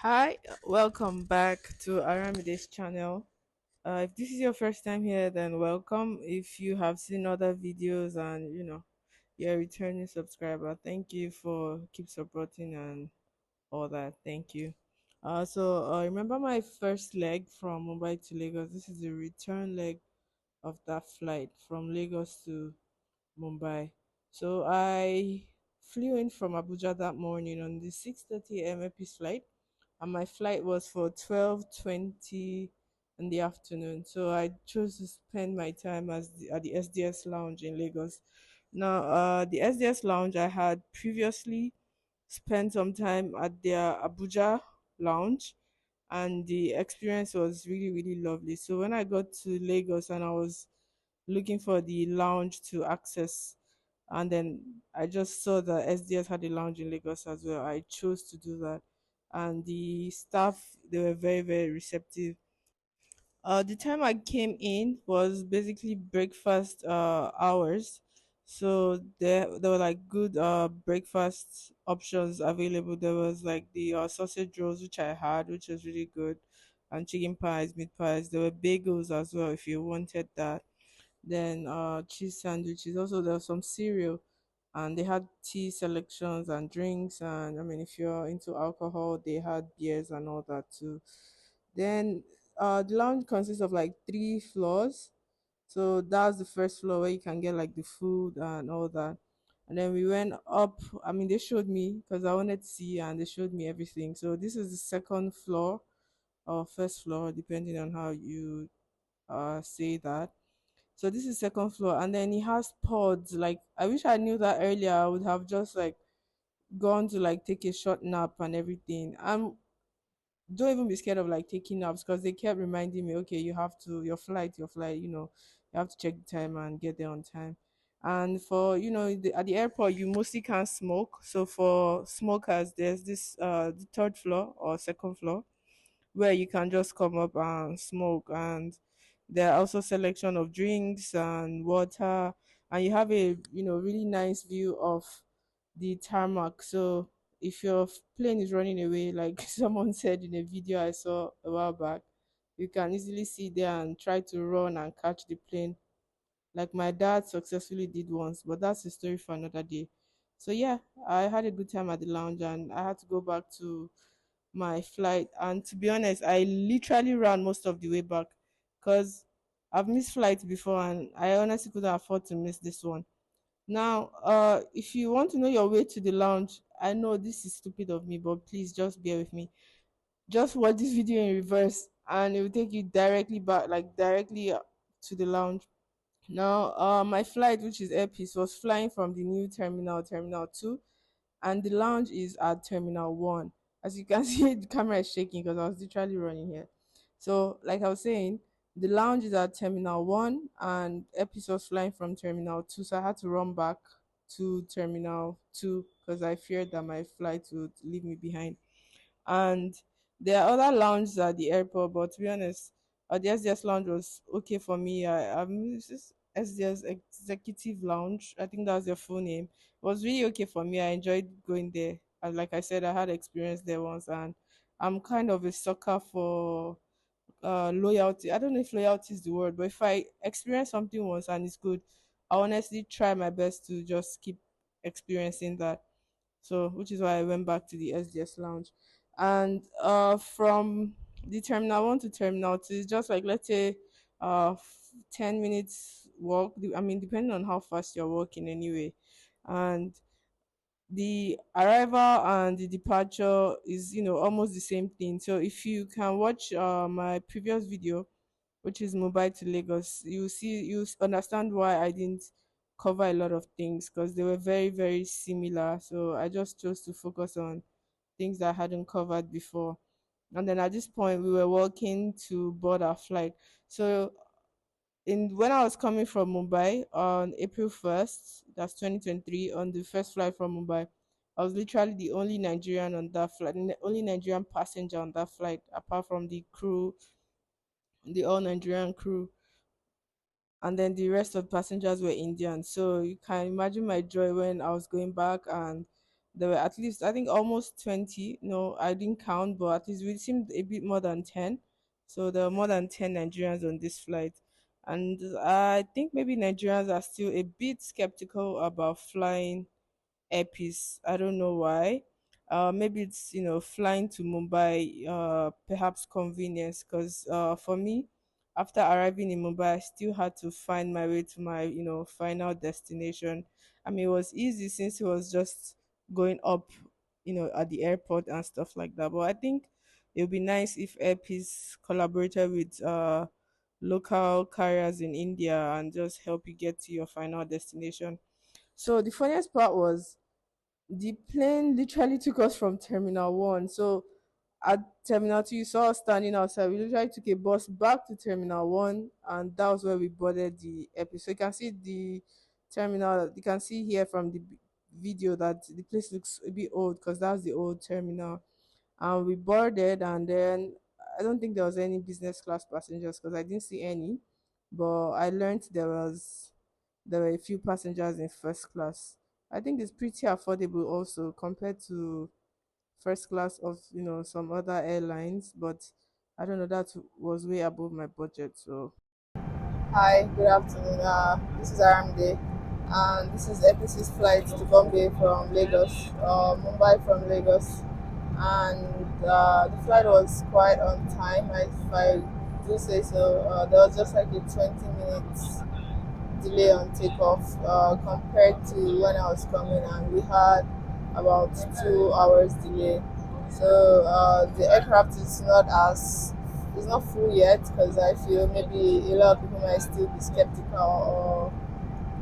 Hi, welcome back to Aramide's channel. If this is your first time here, then welcome. If you have seen other videos and you're a returning subscriber, thank you for keep supporting and all that. Thank you. Remember my first leg from Mumbai to Lagos. This is the return leg of that flight from Lagos to Mumbai. So I flew in from Abuja that morning on the 6:30 a.m. Epis flight, and my flight was for 12:20 in the afternoon. So I chose to spend my time at the SDS lounge in Lagos. Now, the SDS lounge, I had previously spent some time at their Abuja lounge, and the experience was really really lovely. So when I got to Lagos and I was looking for the lounge to access, and then I just saw that SDS had a lounge in Lagos as well. I chose to do that, and the staff, they were very very receptive. The time I came in was basically breakfast hours, so there were like good breakfast options available. There was like the sausage rolls, which I had, which was really good, and chicken pies, meat pies. There were bagels as well if you wanted that. Then cheese sandwiches. Also, there was some cereal, and they had tea selections and drinks. And I mean, if you're into alcohol, they had beers and all that too. Then the lounge consists of like three floors. So that's the first floor where you can get like the food and all that. And then we went up. I mean, they showed me because I wanted to see, and they showed me everything. So this is the second floor or first floor, depending on how you say that. So this is second floor, and then it has pods. Like I wish I knew that earlier. I would have just like gone to like take a short nap and everything. Don't even be scared of like taking naps because they kept reminding me, okay, you have to your flight. You have to check the time and get there on time. And for at the airport, you mostly can't smoke. So for smokers, there's this the third floor or second floor where you can just come up and smoke, and there are also selection of drinks and water, and you have a really nice view of the tarmac. So if your plane is running away, like someone said in a video I saw a while back, you can easily see there and try to run and catch the plane, like my dad successfully did once. But that's a story for another day. So yeah, I had a good time at the lounge, and I had to go back to my flight. And to be honest, I literally ran most of the way back because I've missed flights before, and I honestly couldn't afford to miss this one. Now, if you want to know your way to the lounge, I know this is stupid of me, but please just bear with me. Just watch this video in reverse, and it will take you directly back, like directly to the lounge. Now, my flight, which is Airpeace, was flying from the new terminal, Terminal 2, and the lounge is at Terminal 1. As you can see, the camera is shaking because I was literally running here. So, like I was saying, the lounge is at Terminal 1, and Episode was flying from Terminal 2. So I had to run back to Terminal 2 because I feared that my flight would leave me behind. And there are other lounges at the airport, but to be honest, the SDS lounge was okay for me. This is SDS Executive Lounge. I think that was their full name. It was really okay for me. I enjoyed going there. And like I said, I had experience there once, and I'm kind of a sucker for loyalty. I don't know if loyalty is the word, but if I experience something once and it's good, I honestly try my best to just keep experiencing that. So which is why I went back to the SDS lounge. And from the terminal 1 to terminal 2 is just like, let's say, 10 minutes walk. I mean, depending on how fast you're walking anyway. And the arrival and the departure is almost the same thing. So if you can watch my previous video, which is Mumbai to Lagos, understand why I didn't cover a lot of things, because they were very very similar. So I just chose to focus on things that I hadn't covered before. And then at this point, we were walking to board our flight. So in when I was coming from Mumbai on April 1st, that's 2023, on the first flight from Mumbai, I was literally the only Nigerian on that flight, the only Nigerian passenger on that flight, apart from the crew, the all Nigerian crew, and then the rest of the passengers were Indian. So you can imagine my joy when I was going back, and There were at least, I think, almost 20. No, I didn't count, but at least we seemed a bit more than 10. So there were more than 10 Nigerians on this flight. And I think maybe Nigerians are still a bit skeptical about flying airpiece. I don't know why. Maybe it's, flying to Mumbai, perhaps convenience. Because for me, after arriving in Mumbai, I still had to find my way to my final destination. I mean, it was easy since it was just going up, at the airport and stuff like that. But I think it would be nice if airpiece collaborated with local carriers in India and just help you get to your final destination. So the funniest part was the plane literally took us from Terminal 1. So at Terminal 2, you saw us standing outside. We literally took a bus back to Terminal 1, and that was where we boarded the airplane. So you can see the terminal. You can see here from the video that the place looks a bit old because that's the old terminal. And we boarded, and then I don't think there was any business class passengers because I didn't see any. But I learned there were a few passengers in first class. I think it's pretty affordable also compared to first class of some other airlines, but I don't know, that was way above my budget. So Hi, good afternoon. This is Aramde, and this is APC's flight to Bombay from Lagos, Mumbai from Lagos, and the flight was quite on time. If I do say so, there was just like a 20 minutes delay on takeoff compared to when I was coming, and we had about 2 hours delay. So the aircraft is not as it's not full yet because I feel maybe a lot of people might still be skeptical or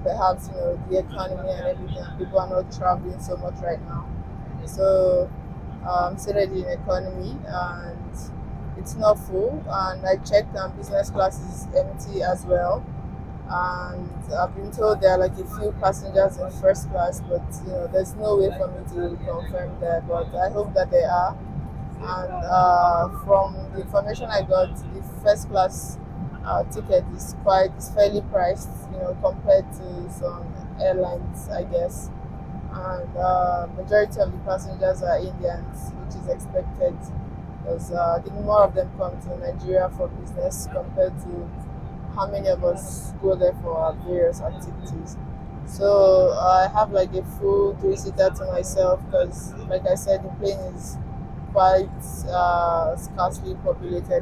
perhaps the economy and everything. People are not traveling so much right now. So seated in economy and it's not full. And I checked and business class is empty as well, and I've been told there are like a few passengers in first class, but there's no way for me to confirm that. But I hope that they are. And from the information I got, the first class ticket is fairly priced, compared to some airlines, I guess. And majority of the passengers are Indians, which is expected because I think more of them come to Nigeria for business compared to how many of us go there for our various activities. So I have like a full three-seater to myself because, like I said, the plane is quite scarcely populated,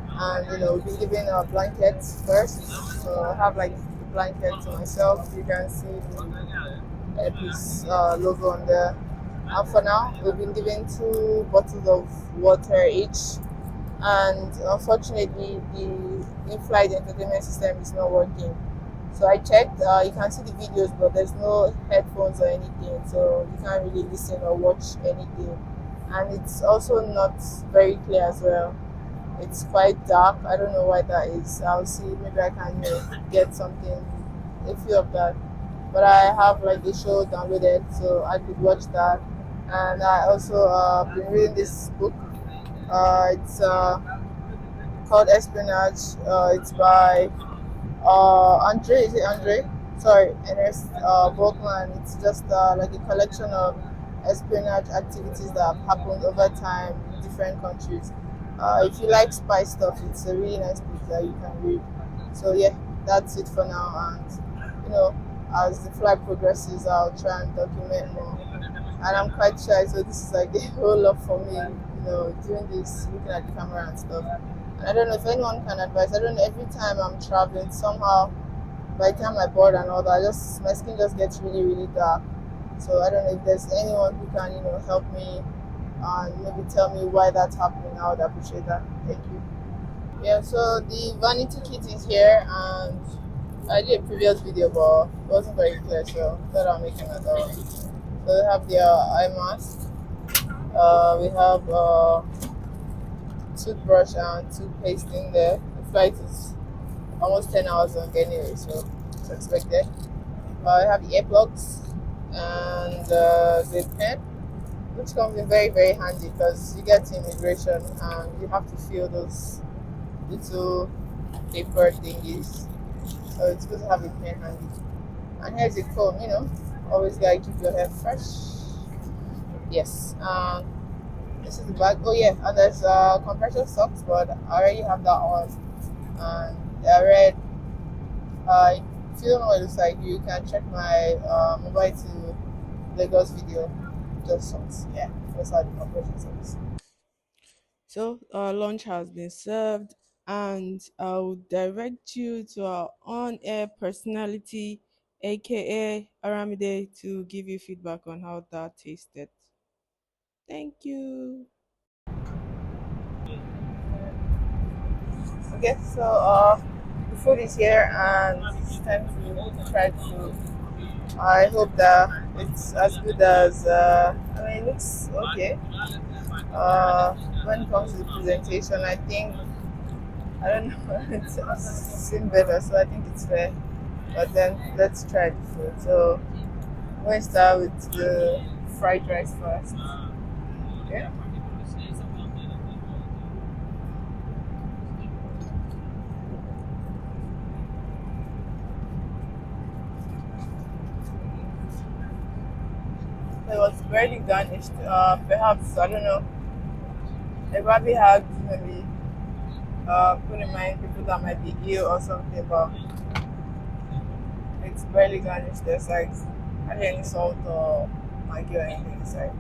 and we've been given blankets first. So I have like the blanket to myself. You can see the Airpiece logo on there. And for now, we've been given two bottles of water each, and unfortunately the in-flight entertainment system is not working. So I checked, you can see the videos, but there's no headphones or anything, so you can't really listen or watch anything. And it's also not very clear as well. It's quite dark. I don't know why that is. I'll see. Maybe I can get something, a few of that. But I have like the show downloaded, so I could watch that. And I also been reading this book. It's called Espionage. It's by Andre. Is it Andre? Sorry, Ernest Borgman. It's just like a collection of espionage activities that have happened over time in different countries. If you like spy stuff, it's a really nice book that you can read. So yeah, that's it for now. And as the flight progresses, I'll try and document more. And I'm quite shy, so this is like a whole lot for me. Doing this, looking at the camera and stuff. And I don't know if anyone can advise. I don't know. Every time I'm traveling, somehow by the time I board and all that, my skin just gets really, really dark. So I don't know if there's anyone who can, help me and maybe tell me why that's happening. I would appreciate that. Thank you. Yeah, so the vanity kit is here, and I did a previous video, but it wasn't very clear, so I thought I'll make another one. So we have the eye mask, we have toothbrush and toothpaste in there. The flight is almost 10 hours long anyway, so it's expected. I have the earplugs and the pen, which comes in very, very handy because you get to immigration and you have to fill those little paper thingies. So it's good to have a pen handy. And here's a comb, always gotta keep your hair fresh. Yes. This is the bag. Oh yeah, and there's compression socks, but I already have that on. And I read. If you don't know what it looks like, you can check my Mumbai to Lagos video. Just socks. Yeah, those are the compression socks. So our lunch has been served, and I'll direct you to our on-air personality, aka Aramide, to give you feedback on how that tasted. Thank you. Okay, so the food is here, and it's time to try the food. I hope that it's as good as. I mean, it looks okay. When it comes to the presentation, I think I don't know. It's seen better, so I think it's fair. But then let's try the food. So we'll start with the fried rice first. Okay. So it was barely garnished. Perhaps I don't know. They probably had maybe put in mind people that might be ill or something, but it's barely garnished. There's like hardly any salt or maggi or anything inside.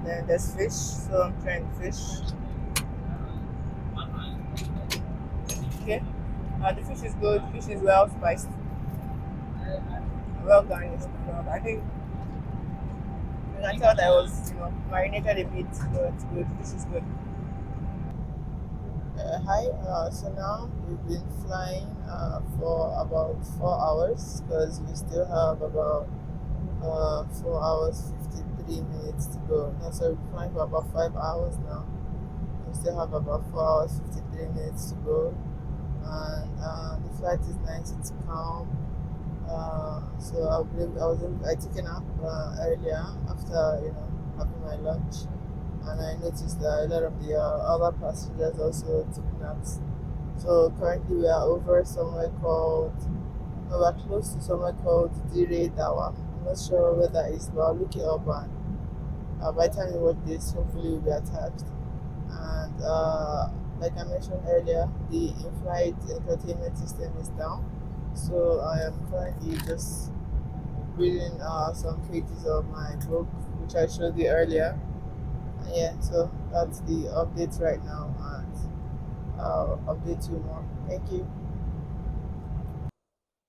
Then there's fish, so I'm trying fish. Okay. The fish is good. Fish is well spiced, well garnished. I think you can tell that it was marinated a bit, so it's good. Fish is good. Hi. So now we've been flying for about 4 hours because we still have about 4 hours 53 minutes to go. No, sorry, we're flying for about 5 hours now. We still have about 4 hours 53 minutes to go, and the flight is nice. It's calm. So I took a nap earlier after having my lunch, and I noticed that a lot of the other passengers also took naps. So currently we are over somewhere called, no, we're close to somewhere called Dire Dawa. I'm not sure where that is, but I'll look it up, and by the time you watch this, hopefully we'll be attached. And like I mentioned earlier, the in-flight entertainment system is down. So I am currently just reading some pages of my book, which I showed you earlier. And yeah, so that's the updates right now, and I'll update you more. Thank you.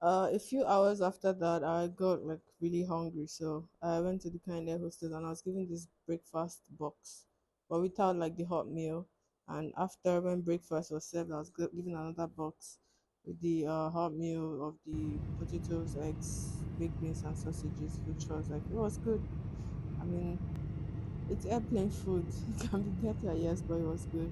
A few hours after that, I got like really hungry, so I went to the kind air hostess and I was given this breakfast box, but without like the hot meal. And after when breakfast was served, I was given another box with the hot meal of the potatoes, eggs, baked beans, and sausages, which was like it was good. I mean, it's airplane food. It can be better, yes, but it was good.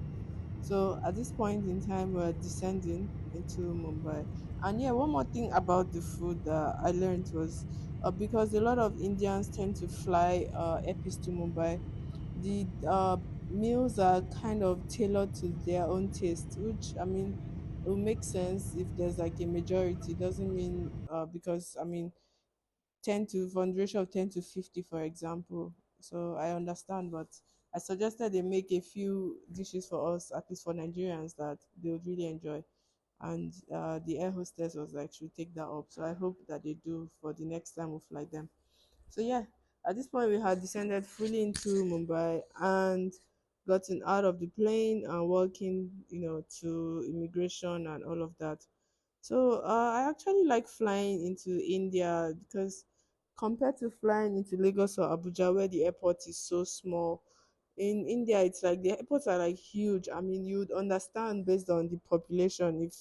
So at this point in time, we're descending into Mumbai. And yeah, one more thing about the food that I learned was because a lot of Indians tend to fly airpiece to Mumbai, the meals are kind of tailored to their own taste, which I mean, it will make sense if there's like a majority. Doesn't mean because I mean 10 to from the ratio of 10 to 50 for example, so I understand, but I suggested they make a few dishes for us, at least for Nigerians, that they would really enjoy. And the air hostess was like, should take that up, so I hope that they do for the next time we fly them. So yeah, at this point we had descended fully into Mumbai and gotten out of the plane and walking, to immigration and all of that. So I actually like flying into India because compared to flying into Lagos or Abuja, where the airport is so small, in India it's like the airports are like huge. I mean, you would understand based on the population. If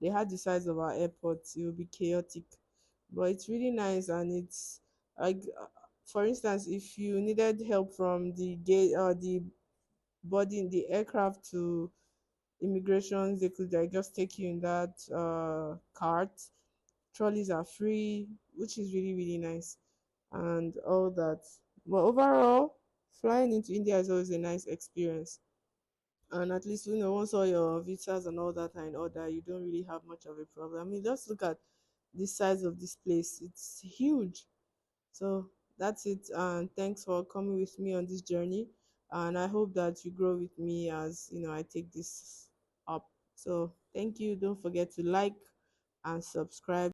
they had the size of our airports, it would be chaotic. But it's really nice, and it's like, for instance, if you needed help from the gate or the boarding the aircraft to immigrations, they could like just take you in that cart. Trolleys are free, which is really really nice, and all that. But overall, flying into India is always a nice experience. And at least once all your visas and all that are in order, you don't really have much of a problem. I mean, just look at the size of this place; it's huge. So that's it. And thanks for coming with me on this journey. And I hope that you grow with me as I take this up. So thank you. Don't forget to like and subscribe.